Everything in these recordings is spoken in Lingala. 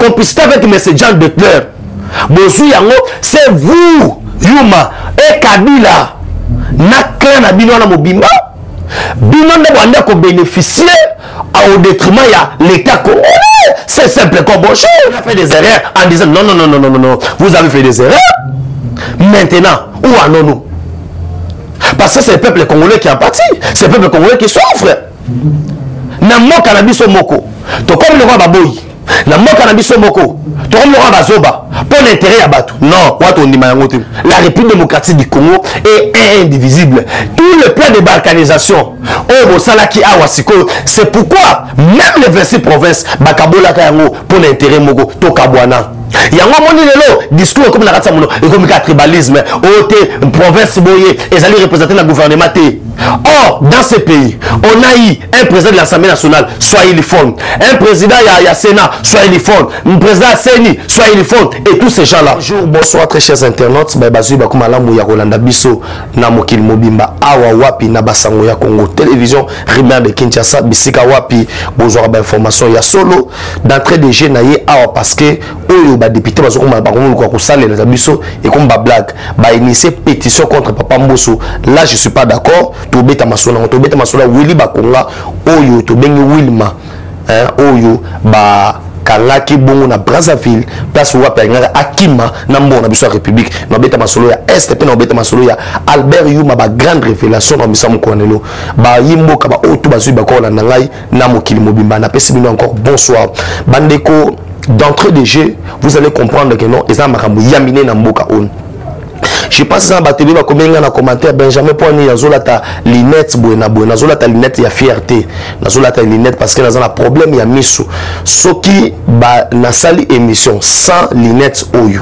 complicité avec M. Jean Declerc. C'est vous, Yuma et Kabila, na clan na bino na mobimba. Bino ne ko bénéficier au détriment de l'État congolais. C'est simple comme bonjour. On a fait des erreurs en disant non, non, non, non, non, non, non. Vous avez fait des erreurs. Maintenant, où en nous? Parce que c'est le peuple congolais qui a parti. C'est le peuple congolais qui souffre. Na mo cannabis moko. To comme le roi Baboyi. Na mo cannabis moko. To comme le roi Bazoba. Pour l'intérêt à Batou. Non, la République démocratique du Congo est indivisible. Tout le plan de balkanisation, c'est pourquoi même les 26 provinces, Bakabola Kayango, pour l'intérêt Mogo, Tokabwana. Il y a un discours comme la tribalisme, province boyé, et allez représenter le gouvernement. Or, dans ce pays, on a eu un président de l'Assemblée nationale, soit il fond, un président du Sénat, soit il fond, un président Seni, soit il fond, et tous ces gens-là. Bonjour, bonsoir, très chers internautes. Babazu Bakumala Mouya Rolanda Bisso, Namokil Mobimba, Awa Wapi, Nabasango ya Congo, télévision, Rimer de Kinshasa, Bisika Wapi, bonjour, information, ya solo, d'entrée de jeu, naïe, Awa, parce que, Oyo, député, parce qu'on m'a parlé de Bisso, et comme blague, initier pétition contre Papa Mbosso. Là, je suis pas d'accord. Tobeta Masola, Willy Bakonga, Oyo, Tobengi Wilma, Oyo, Ba. Kalaki bongo na Brazzaville place où apengara Akima na mbona biso République na beta masolo ya Est pe na beta masolo ya Albert Yuma ba grande révélation na misa mokonelo ba yimboka ba otu bazui ba ko na ngai na mokili mobimba na pesi bino encore bonsoir bandeko d'entrée de jeu vous allez comprendre que non eza makambo yamine na mboka on. Je pense que bateli va komenga na commentaire Benjamin Poni yazolata linette boena yazolata linette ya fierté yazolata linette parce que nazana problème ya miso soki ba na sali émission sans linette oyo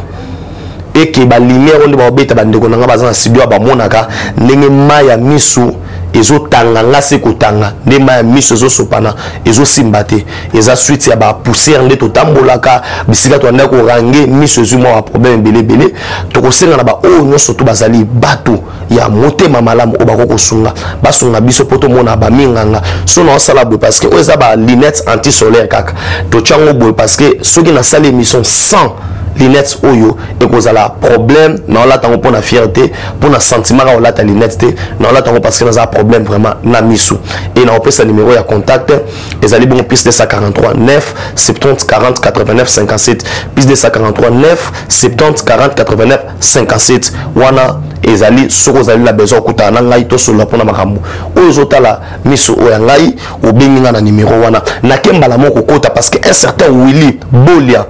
et que ba lumière on ba beta bandeko na bazana studio ba monaka ndenge maya miso ezo tanga ngase kotanga ne maya miso ezo sopana ezo simbate eza suite ya ba poussière nde to tambolaka bisika to ndako range miso ezo mo problème belé to ko senga na ba o nyoso to bazali bato ya motema malamu o ba ko sunga basunga biso poto mona ba minganga so na sala bo parce que oza ba lunettes anti solaire kaka to chango bo parce que soki na salle émission sans lunettes oyo et cause la problème non là tango pour la fierté pour la sentiment on la ta lunette non là tango parce que nous a problème vraiment na misu et na opé sa numéro ya contact les ali bon piste de 143 9 70 40 89 57 piste de 143 9 70 40 89 57 wana ezali soko zali la besoin kuta na ngai to solo pona makambo oyo zotala misu oya ngai obenginga na numéro wana na kembala moko kota parce que un certain Willy Bolia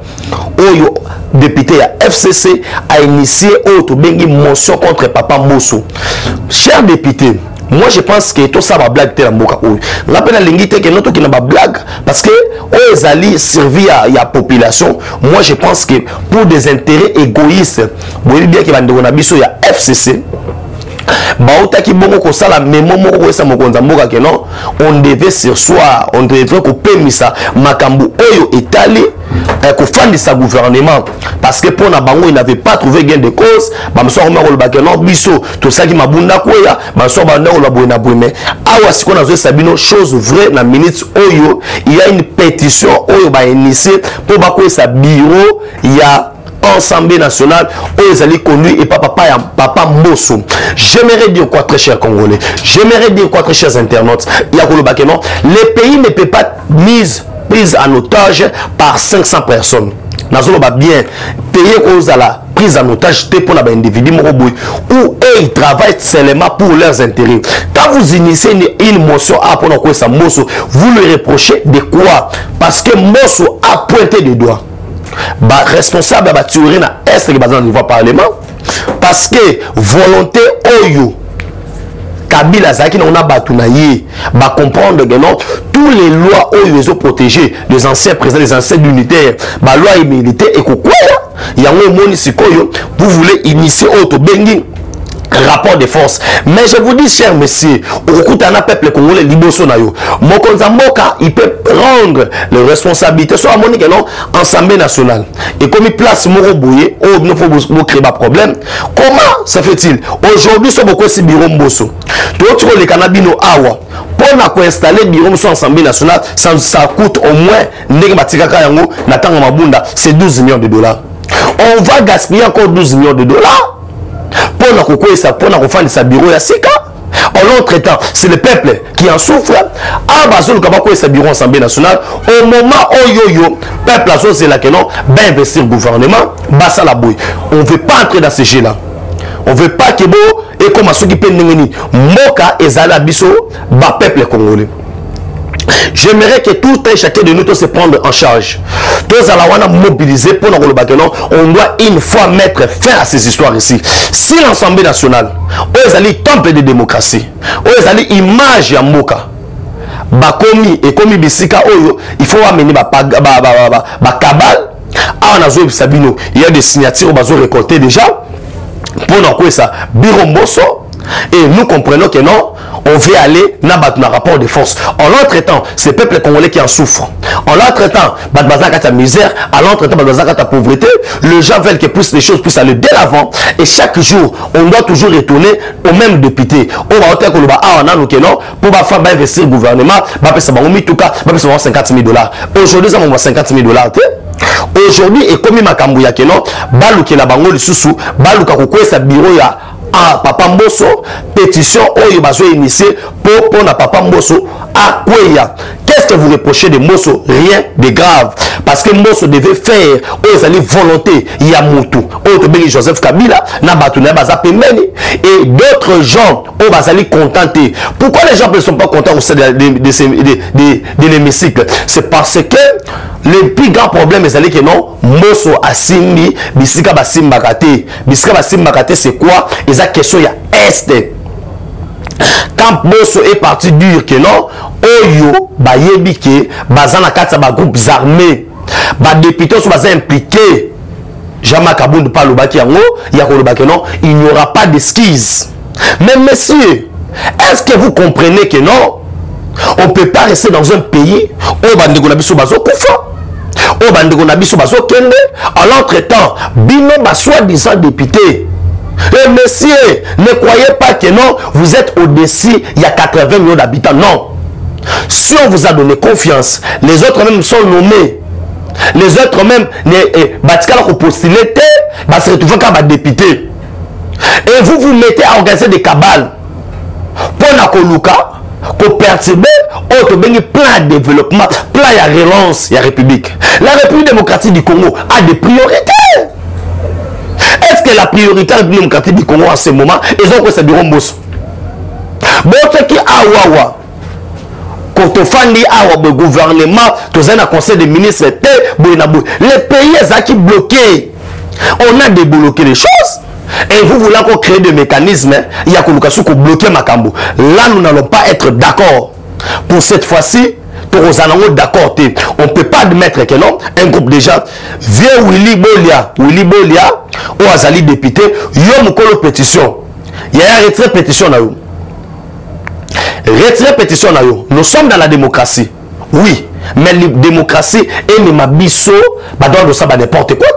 oyo député à FCC a initié autre bengi motion contre Papa Mbosso. Cher député, moi je pense que tout ça va blague te la mboka oyo. Rappelle l'ingité que notre qui n'a pas blague parce que aux alliés servi à la population. Moi je pense que pour des intérêts égoïstes, vous voyez bien qu'il va nous biso ya FCC. Baotaki bongo ko sala memo moko ko esa mokonza mboka ke non on devait sur soi on devait ko pemisa makambu oyo etali ko fandisa gouvernement parce que pour na bango il n'avait pas trouvé gain de cause ba mso ko mako ba ke non biso to saki mabunda ko ya ba mso ba ndako la boina boime awa siko na zo sabino chose vraie na minute oyo il y a une pétition oyo ba initier pour ba ko esa bureau ya Assemblée nationale où ils allaient conduire et papa Mbosso. J'aimerais dire quoi très chers Congolais, j'aimerais dire quoi très chers internautes, il y a non, le pays ne peut pas être prise en otage par 500 personnes. Nous va bien payer aux à la prise en otage pour les individus où ils travaillent seulement pour leurs intérêts. Quand vous initiez une motion à pour Mbosso, vous le reprochez de quoi? Parce que Mbosso a pointé du doigt. Bah, responsable de tuer na est que bazan niveau parlement parce que volonté oyo Kabila zaki on a battu na ye ba comprendre que non tous les lois oyo ils ont protégé les anciens présidents les anciens unitaires ba loi militaire et quoi yango moni sikoyo vous voulez initier auto bengi rapport de force. Mais je vous dis, cher messieurs, au un peuple congolais, liboso na yo. Mokonza Mboka, il peut prendre les responsabilités sur la monnaie non Assemblée nationale. Et comme il place Moro Bouye, oh, il faut créer un problème. Comment se fait-il? Aujourd'hui, c'est beaucoup de bureau Mbosso. Tout les cannabino awa. Pour installer le bureau sur l'Assemblée nationale, ça coûte au moins, c'est 12 millions de dollars. On va gaspiller encore 12 millions de dollars. Pour nous faire sa bureau à Sika. En l'autre temps, c'est le peuple qui en souffre. À Basel, comment sa bureau Assemblée nationale. Au moment où le peuple a c'est là que non, ben investir le gouvernement, bassa la bouille. On ne veut pas entrer dans ce jeu-là. On ne veut pas que bon et comme ceux qui peuvent n'engagner Moka et Zala Bisso, bas peuple congolais. J'aimerais que tout un chacun de nous se prendre en charge. Tous allons mobiliser pour nous non. On doit une fois mettre fin à ces histoires ici. Si l'Assemblée nationale, où est temple de démocratie, où est image à Moka, bakomi et comme bisika oyo, il faut amener kabal. Ah, on a joué Sabino. Il y a des signatures on va récolter déjà pour nous ça bureau Mbosso. Et nous comprenons que non, on veut aller dans un rapport de force. En l'autre temps, c'est le peuple congolais qui en souffre. En l'autre temps, la misère, à l'autre temps, la pauvreté, les gens veulent que plus les choses puissent aller dès l'avant. Et chaque jour, on doit toujours retourner au même député. On va dire que non, pour investir le gouvernement, on va faire 50 000 dollars. Aujourd'hui, ça va 50 000 dollars. Aujourd'hui, et comme ma kambouya que non, balouke la bango le sous, balouka kokwe sa bureau ya ah, Papa Mbosso, pétition oyo bazo initié pour na Papa Mbosso à Kweya. Qu'est-ce que vous reprochez de Mbosso? Rien de grave. Parce que Mbosso devait faire aux alliés volonté Yamutu. Autre Joseph Kabila, na Batuna Bazapemeni et d'autres gens au Bazali contentés. Pourquoi les gens ne sont pas contents au sein de l'hémicycle? C'est parce que le plus grand problème c'est que non, Mbosso Asimbi, Bisika Basimbakate. Bisika Basimbakate c'est quoi? Et ça question il y a est. Quand Mbosso est parti dire que non, Oyo, Bayebike, Bazana Katsa, groupes armés, députés sont impliqués. Jama Kaboun parle au Bakiango, il y a que non, il n'y aura pas d'esquisse. Mais messieurs, est-ce que vous comprenez que non, on ne peut pas rester dans un pays où Bandegonabiso Bazo Koufa, où Bandegonabiso Bazo Kende, à l'entretemps, Bino soi-disant député. Et messieurs, ne croyez pas que non, vous êtes au-dessus, il y a 80 millions d'habitants. Non. Si on vous a donné confiance, les autres même sont nommés. Les autres même, Batikala ko postulé, se retrouvent comme député. Et vous vous mettez à organiser des cabales. Pour la Koluka, pour perturber, autre plan de développement, plan de relance, la République. La République démocratique du Congo a des priorités. Est-ce que la priorité de la démocratie du Congo en ce moment, ils ont quoi ça bureau Mbosso? Bon, qui a wawa. Quand on fait le gouvernement, tu as un conseil des ministres, les pays sont bloqués. On a débloqué les choses. Et vous voulez encore créer des mécanismes, il y a qu'on bloquer Makambo. Là, nous n'allons pas être d'accord. Pour cette fois-ci, nous allons d'accord. On ne peut pas admettre que non, un groupe déjà, vieux Willy Bolia, ou Azali député, il y a une pétition. Il y a un retrait pétition. Retrait pétition. Nous sommes dans la démocratie. Oui, mais la démocratie est ma bisso, doit ça n'importe quoi.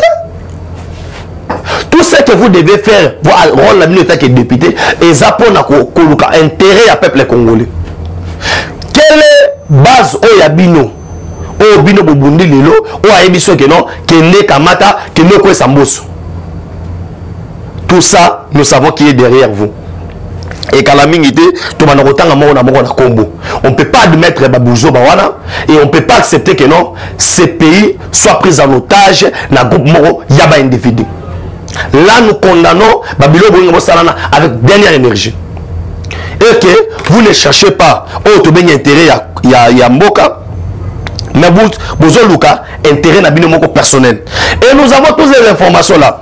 Tout ce que vous devez faire, vous rôle la minute que député, et ça pour intérêt à peuple congolais. Quelle est base au Yabino? Au Bino Bobundi Lilo, au Aebiso que non, que ne Kamata, que ne Kwe Samboso. Tout ça, nous savons qui est derrière vous. Et quand la minute, tout le monde a combo. On ne peut pas admettre Baboujo Bawana et on ne peut pas accepter que non, ces pays soient pris en otage dans le groupe Moro Yaba individu. Là, nous condamnons Babylone avec dernière énergie. Et que vous ne cherchez pas autre intérêt à Mboka, mais vous avez intérêt à Moko personnel. Et nous avons toutes les informations là.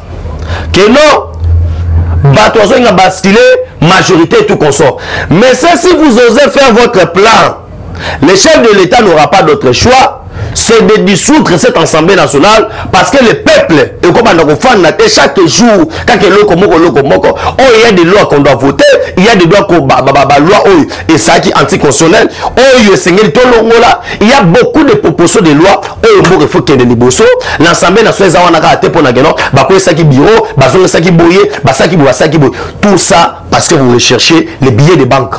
Que non, Batozo a basculé, majorité et tout consort. Mais ça, si vous osez faire votre plan, le chef de l'État n'aura pas d'autre choix, c'est de dissoudre cette assemblée nationale parce que le peuple est comme un enfant et chaque jour quand il y a des lois qu'on doit voter, il y a des lois et ça qui est anticonstitutionnel, il y a beaucoup de propositions de lois il faut qu'il y ait des bossos l'assemblée nationale tout ça parce que vous recherchez les billets de banque.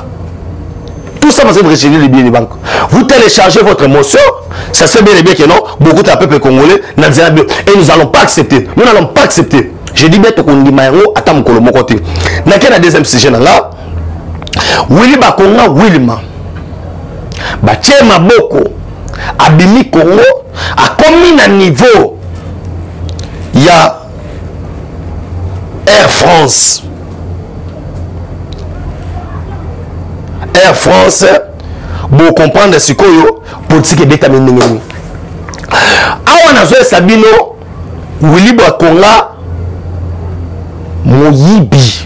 Tout ça parce que vous recherchez les billets de banque. Vous téléchargez votre motion, ça c'est bien et bien que non, beaucoup de peuple congolais, et nous n'allons pas accepter. Nous n'allons pas accepter. Je dis bien que nous disons à tam kolomo côté. N'a qu'un deuxième sujet là. Willy Bakonga Wilma. Batie Maboko. Abimi Congo a commis un niveau. Il y a Air France. Air France, vous comprenez ce que politique est déterminée. Awa nazo Sabino, Willy Bakonga, Moyibi.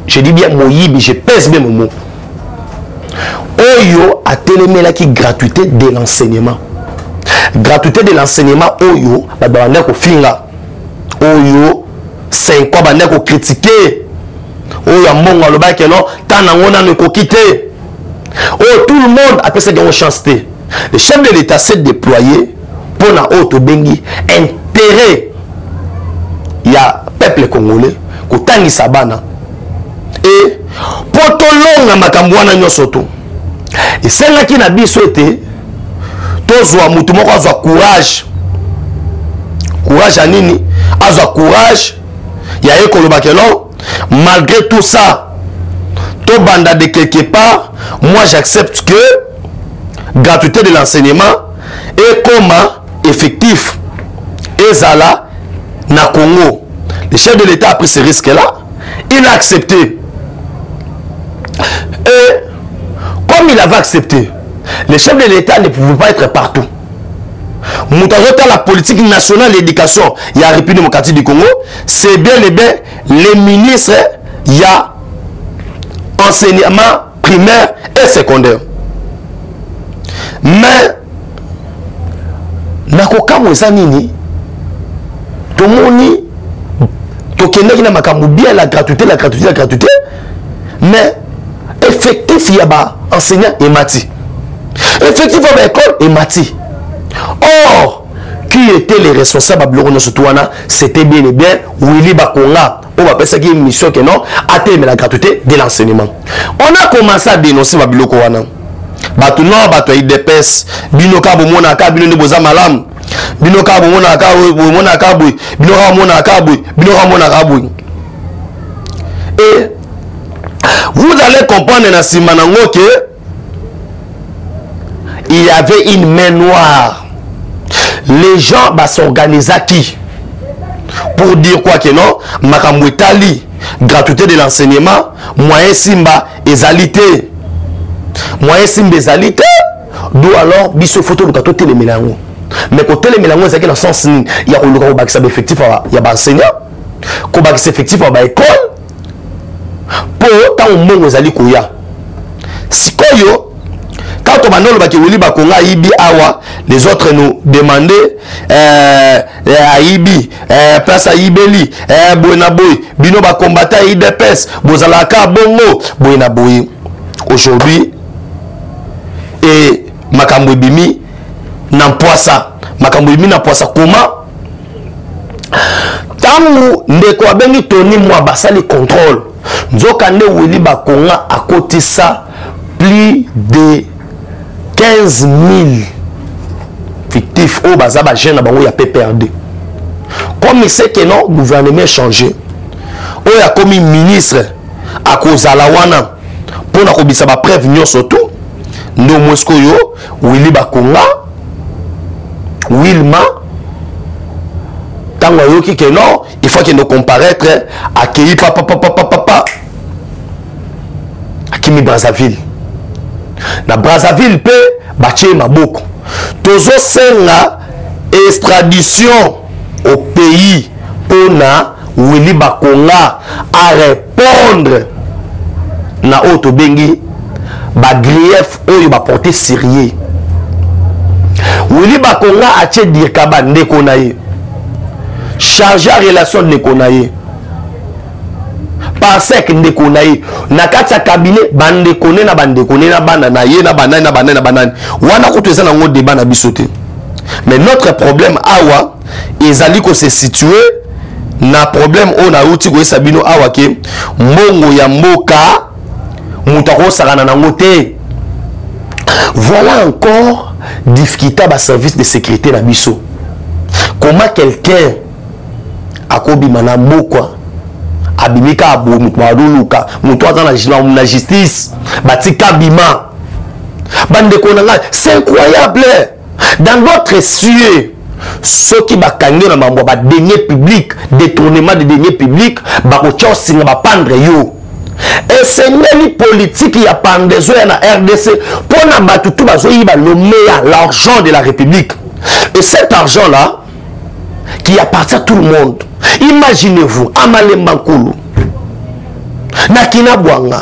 Je dis bien Moyibi, je pèse bien mon mot. Oyo a télémé qui gratuité de l'enseignement. Gratuité de l'enseignement, Oyo, badane ko finga. Oyo, 5 ans badane ko critiquer. Oyo monga lo ba ke non, tana ngona ne ko quitter. Oh, tout le monde a pensé une chance. Le chef de l'État s'est déployé pour la haute bengi intérêt. Il y a peuple congolais qui sabana et pour tout le monde makambwana nyosoto. Et c'est là qui n'a pas souhaité tozwa mutu moko azwa courage. Courage à nini? Azwa courage. Il y a école bakelo malgré tout ça. Banda de quelque part, moi j'accepte que gratuité de l'enseignement est comme effectif. Et Zala, na Congo, le chef de l'État a pris ce risque-là, il a accepté. Et comme il avait accepté, le chef de l'État ne pouvait pas être partout. Moutazote la politique nationale d'éducation, il y a République démocratique du Congo, c'est bien et bien les ministres, il y a enseignement primaire et secondaire. Mais nakoka mweza nini tomoni tokendaki na makambo bien la gratuité mais effectif ya ba enseignant et mati effectif ya ba école et mati. Or qui était les responsables de ce tournant? C'était bien et bien Willy Bakonga. On va penser qu'il y a une mission qui non atteint la gratuité de l'enseignement. On a commencé à dénoncer Babiloko wana. Batu non batu IDPS binoka bomona ka bino boza malam. Binoka bomona ka bomona ka boy. Binoka bomona ka boy. Binoka bomona ka boy. Et vous allez comprendre dans Simanango que il y avait une main noire. Les gens s'organisaient qui pour dire quoi que non, makamwetali gratuité de l'enseignement, moyen simba ezalité. Moyen simba ezalité, d'où alors biso photo de kato télémélango. Mais côté télémélango c'est dans le sens il y a le bakisa effectif il y a enseignant, ko bakisa effectif à école. Pour tant monde ezali koya. Sikoyo quand on m'a dit que Willy Bakonga Ibi Awa, les autres nous demandaient à Ibi, place à Ibeli, Boenaboy, Bino ba combattre IDPS, Bozalaka Bongo, Boenaboy. Aujourd'hui, et Makambo Bimi n'emploie ça. Makambo Bimi n'emploie ça comment? Tant ndeko abengi Tony moi basali contrôle. Nzokande Willy Bakonga à côté ça plus de 15 000 fictifs au bazaba jeune à bango ya PPRD. Comme il sait que non, le gouvernement a changé. Il y a comme ministre à cause de la wana pour na kobisa ba prévenir surtout. Ndo Mosco yo Willy Bakonga Wilma tango yoki que non, il faut qu'il nous comparaître à Kei papa à Kimi Brazzaville. Na Brazzaville pe batie maboko tozo senga extradition au pays pour na Willy Bakonga à répondre na auto bengi ba grief oyo ba porter sérieux Willy Bakonga atie Dirkaba ndeko na ye. Chargé à relation ndeko na ye. Parsec ndeko na ye. Na kati ya cabinet bandeko na bandeko na bana na ye na banani na banani na banani. Wana ko toza na ngo débat na bisoté. Mais notre problème awa ezali ko se situer na problème on a outi ko sabino awa ke mbongo ya mboka mutako sakana na ngote. Voilà encore difficulté à service de sécurité na biso. Comment quelqu'un akobima na mbokwa abimika abo mutwaduluka mutwaza na justice batika bima bandeko na ngai, c'est incroyable. Dans d'autres cieux, ceux qui bakangé na mambo ba deniers publics, détournement de deniers publics, ba ko singa ba pendre yo. Et c'est une politique qui a pendezo na RDC pour na batutu bazo yiba le meilleur l'argent de la République. Et cet argent là qui appartient à tout le monde. Imaginez-vous Amalemba Nkulu na Kinabwanga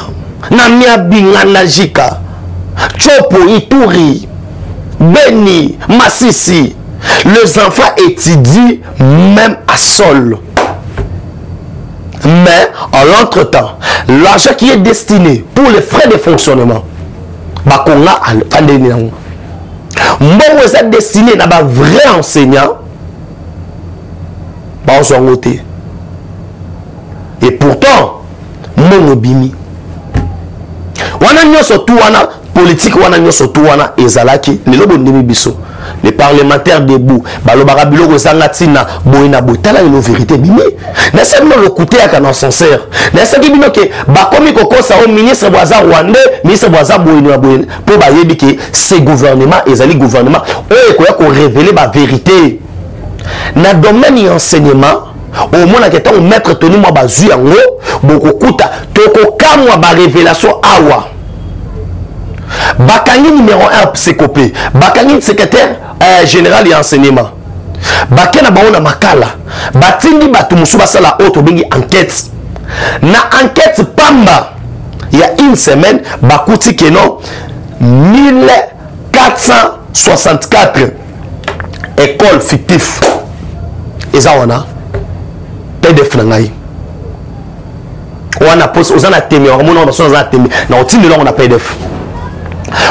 na Miabinga na Jika Chopo Ituri Beni Massissi, les enfants étudient même à Sol. Mais en l'entretemps, l'argent qui est destiné pour les frais de fonctionnement, Bakonga Andeni nango. Mbongo est destiné à un vrai enseignant. Et pourtant, mon bimi. Wana nyoso tu wana politique wana nyoso tu wana ezalaki le lobo ndemi biso. Les parlementaires debout, balobara biloko sangatina boina botala la vérité bimi. Na seulement le côté à canon sincère. Na saki bino ke bakomi kokosa au ministre boza rwandais, ministre boza boina boina pour ba yebi ke ce gouvernement ezali gouvernement o ekoya ko révéler ba vérité. Na domaine d'enseignement au moins que tant maître tenu moi bazu yango beaucoup kuta toko kamwa ba révélation awa bakangi numéro 1 psychopé bakangi secrétaire général et enseignement bakena baona makala batindi batu musu basala auto bengi enquête na enquête pamba il y a une semaine bakuti keno 1464 écoles fictives. Et ça, on a PDF nangai. On a posé, on a témé, on a témé. On a PDF.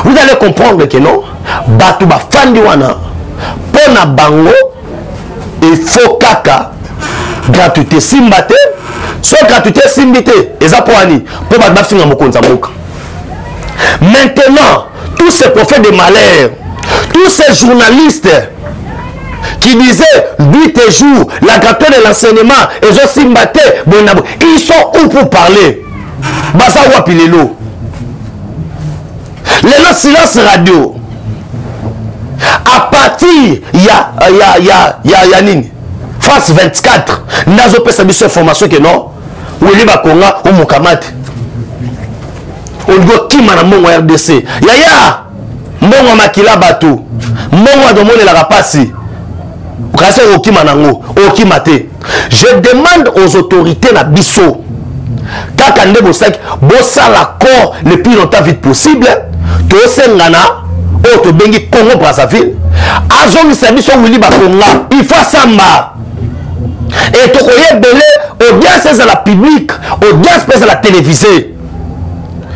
Vous allez comprendre que non, Batouba Fandi wana, Pona Bango, il faut kaka, gratuité simbate, soit gratuité simbite, et ça pour Annie, pour Batba Finga Mokonza Moka. Maintenant, tous ces prophètes de malheur, tous ces journalistes qui disaient 8 jours, la gratuité de l'enseignement, et ils sont où pour parler? Baza Wapilelo. Le silence radio. À partir, il y a Nini. France 24. Nazo peut savoir cette information que non. Willy Bakonga ou Mokamate. On doit qui m'a mon RDC. Yaya. Mbongo makila bato. Mbongo domone la rapasi. Je demande aux autorités na biso kakande bosaki bossa l'accord le plus longtemps vite possible to sengana o to bengi Congo Brazzaville azongisa biso Willy Bakonga il faut samba et to koyebele audience à la publique audience à la télévisée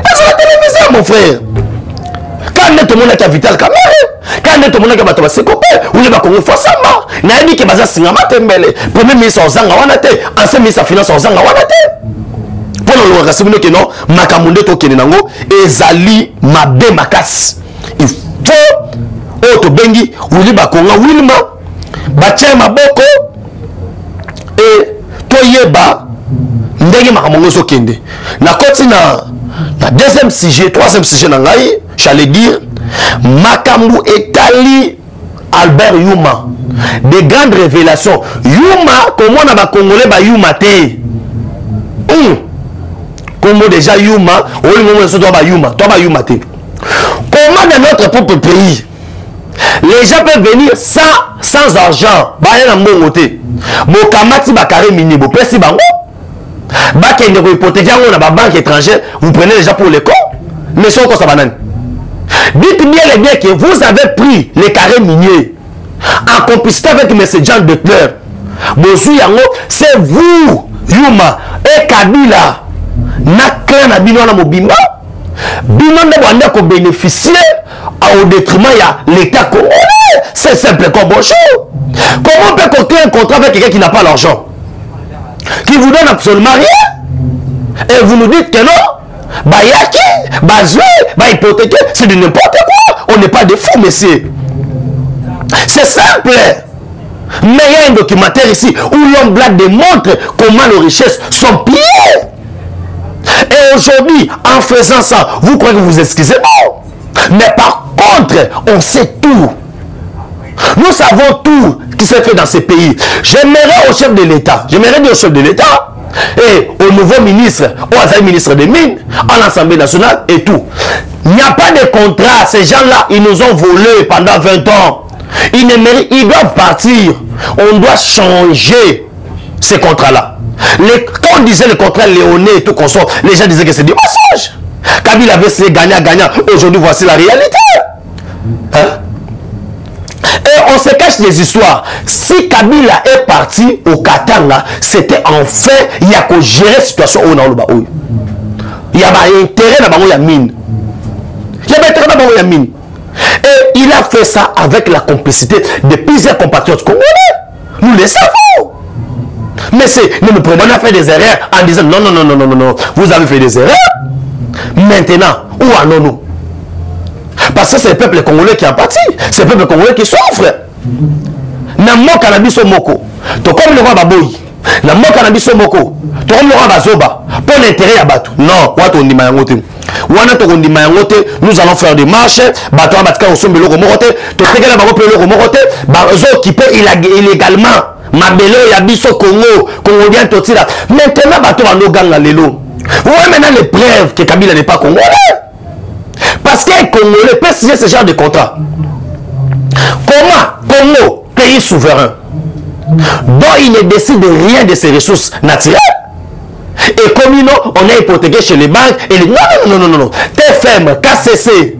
la télévision mon frère quand tout le monde a vital caméra quand tout le monde a battu ses copains ou les Bakongo faut samba na yedi ke baza singa matembele premier ministre ozanga wana te ancien ministre finance ozanga wana te pour le rasibino ke non makamunde to kene nango ezali mabe makasi il faut auto bengi Willy Bakonga Wilma batie maboko et toyeba ndenge makamungo so kende na koti na deuxième sujet troisième sujet na ngai j'allais dire makambu etali Albert Yuma des grandes révélations Yuma comment on a congolais ba Yuma te comment déjà Yuma oui moment so toi ba Yuma te comment dans notre propre pays les gens peuvent venir sans argent ba na mbongo te bokamati ba carré mini bo pesi bango ba kende ko hypothéquer on a ba banque étrangère vous prenez les gens pour les cons mais sont quoi ça banane. Dites bien les bien que vous avez pris les carrés miniers. en complicité avec M. Jean Declerc. Bosu yango, c'est vous, Yuma et Kabila, na clan na bino na mobimba. Bino ne bande ko bénéficier au détriment de l'État congolais. C'est simple comme bonjour. Comment on peut conclure un contrat avec quelqu'un qui n'a pas l'argent, qui vous donne absolument rien, et vous nous dites que non, bayaki, bazoué, hypothéqué, c'est de n'importe quoi. On n'est pas des fous, messieurs. C'est simple. Mais il y a un documentaire ici où l'homme blanc démontre comment les richesses sont pillées. Et aujourd'hui, en faisant ça, vous croyez que vous excusez? Non. Mais par contre, on sait tout. Nous savons tout qui s'est fait dans ces pays. J'aimerais au chef de l'État, j'aimerais dire au chef de l'État et au nouveau ministre, au ministre des Mines, à l'Assemblée nationale et tout. Il n'y a pas de contrat. Ces gens-là, ils nous ont volé pendant 20 ans. Ils ne méritent, ils doivent partir. On doit changer ces contrats-là. Quand on disait le contrat Léoné et tout consort, les gens disaient que c'est du mensonge. Kabila avait essayé gagnant. Aujourd'hui, voici la réalité. Hein? Et on se cache les histoires. Si Kabila est parti au Katanga, c'était enfin, il y a qu'à gérer la situation où on a le il y a un intérêt dans la mine. Il y a un intérêt dans la mine. Et il a fait ça avec la complicité de plusieurs compatriotes congolais. Nous le savons. Mais nous nous prenons à faire des erreurs en disant non, vous avez fait des erreurs. Maintenant, où allons-nous? Parce que c'est le peuple congolais qui est en partie. C'est le peuple congolais qui souffre. Namo cannabis au moko. To comme le roi Baboui. Namo cannabis au moko. To comme le roi Bazoba. Pour l'intérêt à Batou. Non, on dit mayangote. Nous allons faire des marches. Batou en Batka au sommet le romorote. To tegala barope le romorote. Bazo qui peut illégalement. Mabelo yabiso Congo. Congolien totila. Maintenant Batou en Oganga lelo. Vous voyez maintenant les preuves que Kabila n'est pas congolais. Parce qu'un Congolais peut signer ce genre de contrat. Comment Congo, pays souverain, dont il ne décide rien de ses ressources naturelles, et comme on est hypothéqué chez les banques, et les... non. T'es ferme, KCC.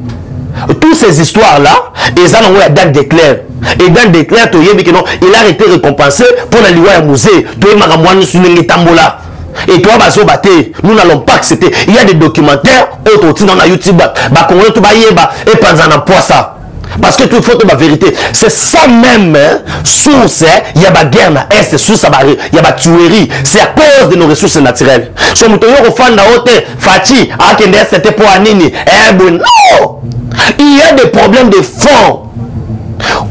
Toutes ces histoires-là, ils ont envoyé à Dan Declerc. Et Dan Declerc, il a été récompensé pour la loi à musée. Et toi, nous n'allons pas accepter. Il y a des documentaires autour dans YouTube. Et pas ça. Parce que tout faut la vérité. C'est ça même, source, il y a des guerres, est source, il y a des tueries. C'est à cause de nos ressources naturelles. Si nous avons fait Fati, c'était pour Anini. Non! Il y a des problèmes de fond.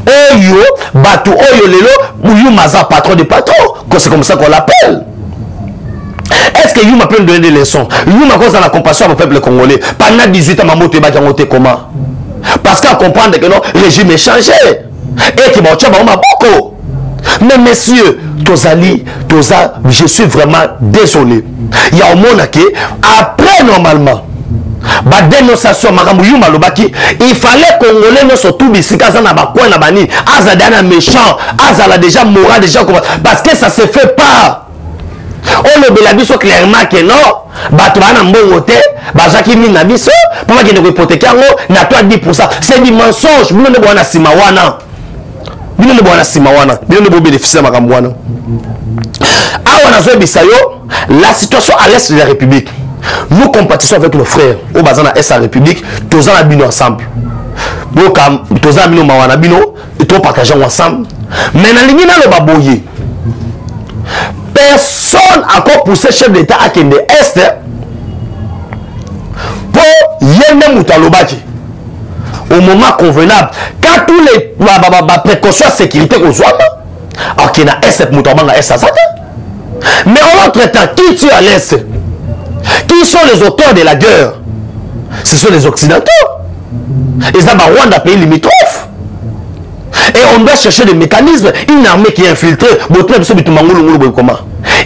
Oyo, Batu, Oyo, Lelo, Oyo, Maza, patron de patron. C'est comme ça qu'on l'appelle. Est-ce que Yuma peut nous donner des leçons? Yuma cause dans la compassion au peuple congolais. Pendant 18 ans, Mamoto est battu comment? Parce qu'à comprendre que le régime est changé. Et qu'il va beaucoup. Mais messieurs, Tozali, je suis vraiment désolé. Il y a un monde qui, après normalement, dénonciation, il fallait que Congolais ne soient tous ici, Azadana méchant, Azala déjà moral, déjà parce que ça ne se fait pas. On le bélabiso clairement que non, Batouana Mbongote, Bazaki Minabiso, pour moi qui ne hypothéquer, n'a toi 10%. C'est du mensonge, nous ne pouvons pas Simawana. Nous ne pouvons pas Simawana, nous ne pouvons pas bénéficier de Makamwana. La situation à l'est de la République, nous compatissons avec nos frères au bazar de la République, tous en abîme ensemble. Tous en abîme Mawana Bino, et tous partageons ensemble. Mais dans l'Union, nous avons baboyé. Personne n'a encore poussé chef d'État à Kende Est pour Yémen Moutalobaki au moment convenable. Quand tous les précautions de sécurité qu'on soit, alors qu'il y a Est Moutabanga Est Sasaka. Mais en l'autre temps, qui tue à l'Est? Qui sont les auteurs de la guerre? Ce sont les Occidentaux. Ils ont Rwanda, pays limitrophe. Et on doit chercher des mécanismes. Une armée qui est infiltrée.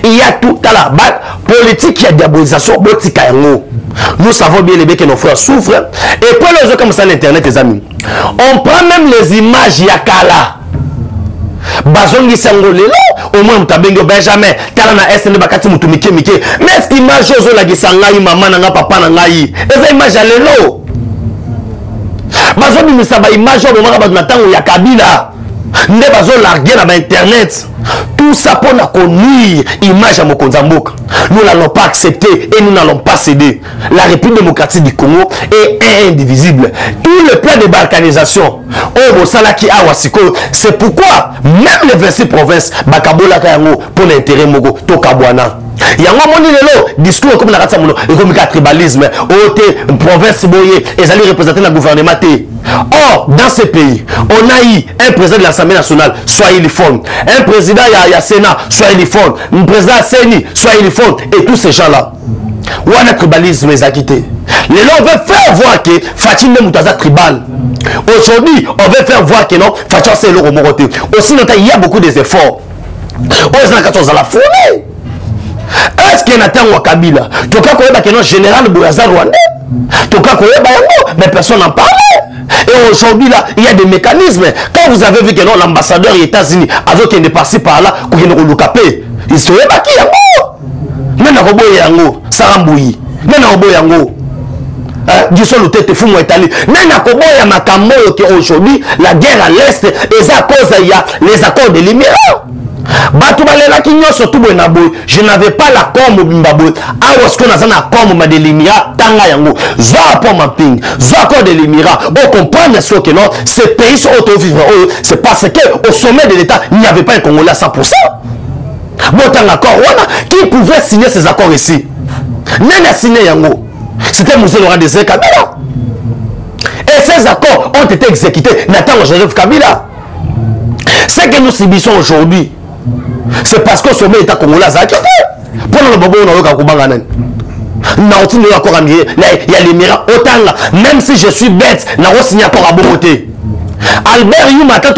Il y a tout à la base politique, il y a diabolisation. Nous savons bien les que nos frères souffrent. Et pour les autres comme ça, l'internet, les amis, on prend même les images Yakala. Bazongi Sangolelo, au moins Mutabengo Benjamin, Talana SN Bakati Mutumike Mike. Mais est-ce qu'il image Jozo Gisangaï, maman, nanga papa, nangaï? Et ça image à l'élo. Bazongi Misaba image au moment où Nathan ou Yakabila. nde bazo larguer na internet. Tout ça pour nous nuire image à Mokonzamboka. Nous n'allons pas accepter et nous n'allons pas céder. La République démocratique du Congo est indivisible. Tout le plan de balkanisation, c'est pourquoi même les 26 provinces, Bakabola Kayango, pour l'intérêt Mogo, Tokabwana. Yango moni lelo discours comme la ratsa mono et comme le tribalisme ote province boye et allez représenter le gouvernement. Or dans ce pays on a eu un président de l'Assemblée nationale soit uniforme, un président ya Sénat soit uniforme, un président Seni soit uniforme et tous ces gens là où on a tribalisme les a quittés. Les gens veulent faire voir que Fatine Moutaza tribal. Aujourd'hui on veut faire voir que non Fatine c'est le romoroté. Aussi il y a beaucoup des efforts. On a 14 à la fournée. Est-ce qu'il y a un temps Kabila? Tu as que non général Boulaza Rwandais. Tu as mais personne n'en parlait. Et aujourd'hui là, il y a des mécanismes. Quand vous avez vu que non l'ambassadeur des États-Unis avec qui est passé par là, pour qu'il nous capé, il se fait qui yango. Même na robo yango, Sarambouyi. Même na robo yango. Du sol tête fou moi Italie. Même na robo ya makambo que aujourd'hui la guerre à l'est et à cause il y a les accords de Limera. Je n'avais pas la com Bimbaboy. Alors, ce qu'on a un accord de l'Émirat, Tanga Yango, Zoapon Mapping, Zoaccord de l'Émirat. On comprend bien sûr que non, ces pays sont auto-vivants. C'est parce qu'au sommet de l'État, il n'y avait pas un Congolais à 100%. Bon, un accord, qui pouvait signer ces accords ici? N'a signé Yango. C'était Moussé Laurent Désiré Kabila. Et ces accords ont été exécutés. Nathan Joseph Kabila. Ce que nous subissons aujourd'hui, c'est parce que ce sommet est congolais. Pour le bobo, on a il y a les miracles. Même si je suis bête, on a signé un accord à Bogoté. Albert Youmata,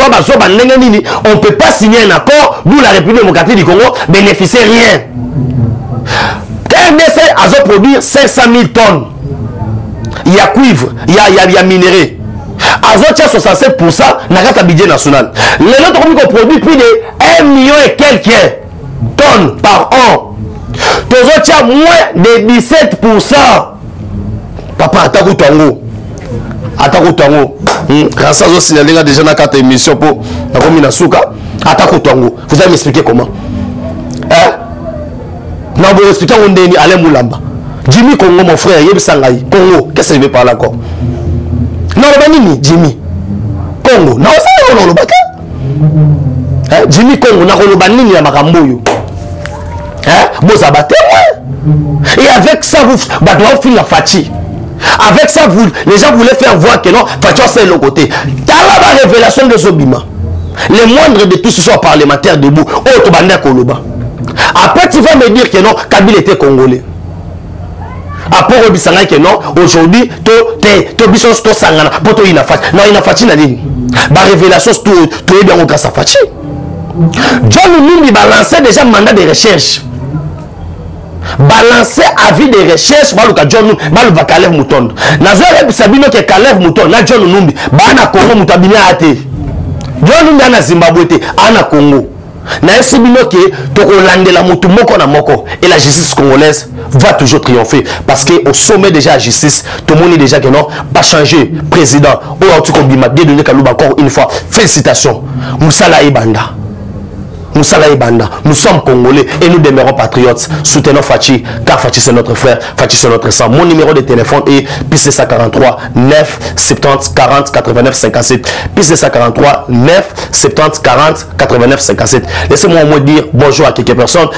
on ne peut pas signer un accord d'où la République démocratique du Congo bénéficie rien. RDC a produit 500 000 tonnes. Il y a cuivre, il y a minerai. Azotia 67% n'a pas de budget national. Les autres produit plus de 1 million et quelques tonnes par an. Tozotia moins de 17%. Papa, attaque Tango. Attaque Tango. Grâce à ça, il y a déjà dans 4 émissions pour la commune Souka. Attaque Tango. Vous allez m'expliquer comment? Hein? Non, vous expliquez où on est allé Moulamba. Jimmy Congo, mon frère, Yeb Sangaï. Congo, qu'est-ce qu'il veut parler encore? Non, Jimmy Congo, non, ça non, Jimmy Congo, non, ya makamboyo. Et avec ça, vous doit finir la fatigue. Avec ça, les gens voulaient faire voir que non, Fatia c'est le côté. T'as la révélation de Zobima. Les moindres de tous ce sont parlementaires debout. Oh, tu vas Koloba. Après, tu vas me dire que non, Kabila était congolais. Après, on dit que non, aujourd'hui, tu bisous to sangana, poto ina fati. Non, ina fati na nini. Ba révélation tout est bien au grâce à fati. John Numbi balançait déjà mandat de recherche. Balancer avis de recherche, baluka John Numbi, baluka Kalev Moutonde. Nazare Sabino ke Kalev Moutonde, na John Numbi, bana Congo mutabini ate. John Numbi ana Zimbabwe te, ana Congo. Na esibino ke tokolandela mutu moko na moko et la justice congolaise va toujours triompher parce que au sommet déjà la justice tout le monde est déjà que non pas changer président ou en tout cas bima donner Kalouba encore une fois félicitations Moussala Ibanda. Nous sommes Congolais et nous demeurons patriotes. Soutenons Fachi, car Fachi c'est notre frère, Fachi c'est notre sang. Mon numéro de téléphone est plus 43 9 70 40 89 57. Plus 43 9 70 40 89 57. Laissez-moi au moins dire bonjour à quelques personnes.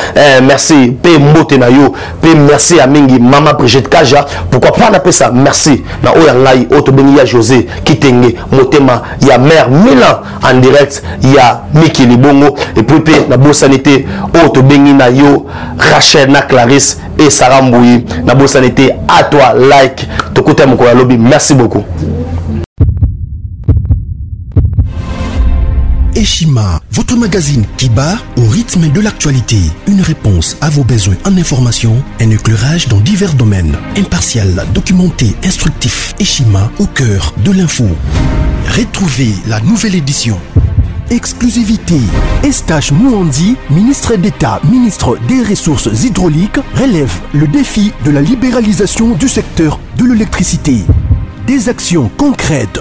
Merci, P. Motenayo, P. Merci à Mingi, Maman Brigitte Kaja. Pourquoi pas appeler ça? Merci. Na Oyangai, Otobenia José, Kitenge, Motema, il y a Mère Milan en direct, il y a Miki Libongo, et puis na bosanité auto bengi na yo Rachel na Clarisse et Sarah Mbouyi na bosanité à toi like to côté mon lobby. Merci beaucoup. Eshima, votre magazine qui bat au rythme de l'actualité. Une réponse à vos besoins en information, un éclairage dans divers domaines. Impartial, documenté, instructif. Eshima au cœur de l'info. Retrouvez la nouvelle édition. Exclusivité. Estache Mouandi, ministre d'État, ministre des Ressources hydrauliques, relève le défi de la libéralisation du secteur de l'électricité. Des actions concrètes.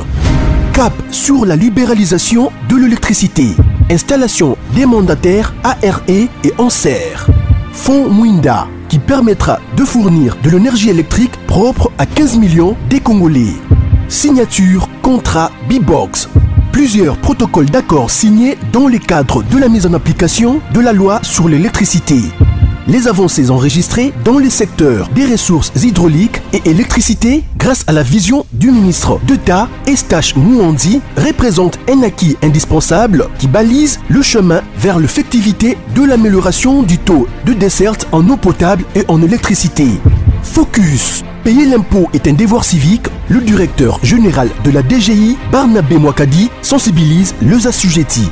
Cap sur la libéralisation de l'électricité. Installation des mandataires ARE et Anser. Fonds Mwinda qui permettra de fournir de l'énergie électrique propre à 15 millions des Congolais. Signature contrat B-Box. Plusieurs protocoles d'accord signés dans le cadre de la mise en application de la loi sur l'électricité. Les avancées enregistrées dans les secteurs des ressources hydrauliques et électricité grâce à la vision du ministre d'État Eustache Mouandi représentent un acquis indispensable qui balise le chemin vers l'effectivité de l'amélioration du taux de desserte en eau potable et en électricité. Focus. Payer l'impôt est un devoir civique. Le directeur général de la DGI, Barnabé Mwakadi, sensibilise les assujettis.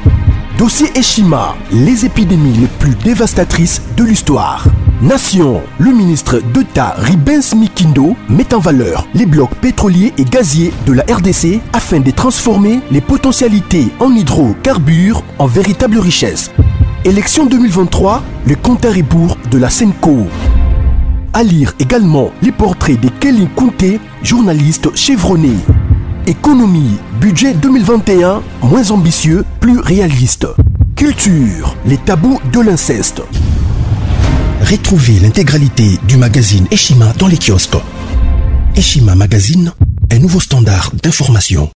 Dossier Eshima, les épidémies les plus dévastatrices de l'histoire. Nation, le ministre d'État Ribens Mikindo met en valeur les blocs pétroliers et gaziers de la RDC afin de transformer les potentialités en hydrocarbures en véritable richesse. Élection 2023, le compte à rebours de la Senco. À lire également les portraits de Kelly Kounté, journaliste chevronné. Économie, budget 2021, moins ambitieux, plus réaliste. Culture, les tabous de l'inceste. Retrouvez l'intégralité du magazine Eshima dans les kiosques. Eshima Magazine, un nouveau standard d'information.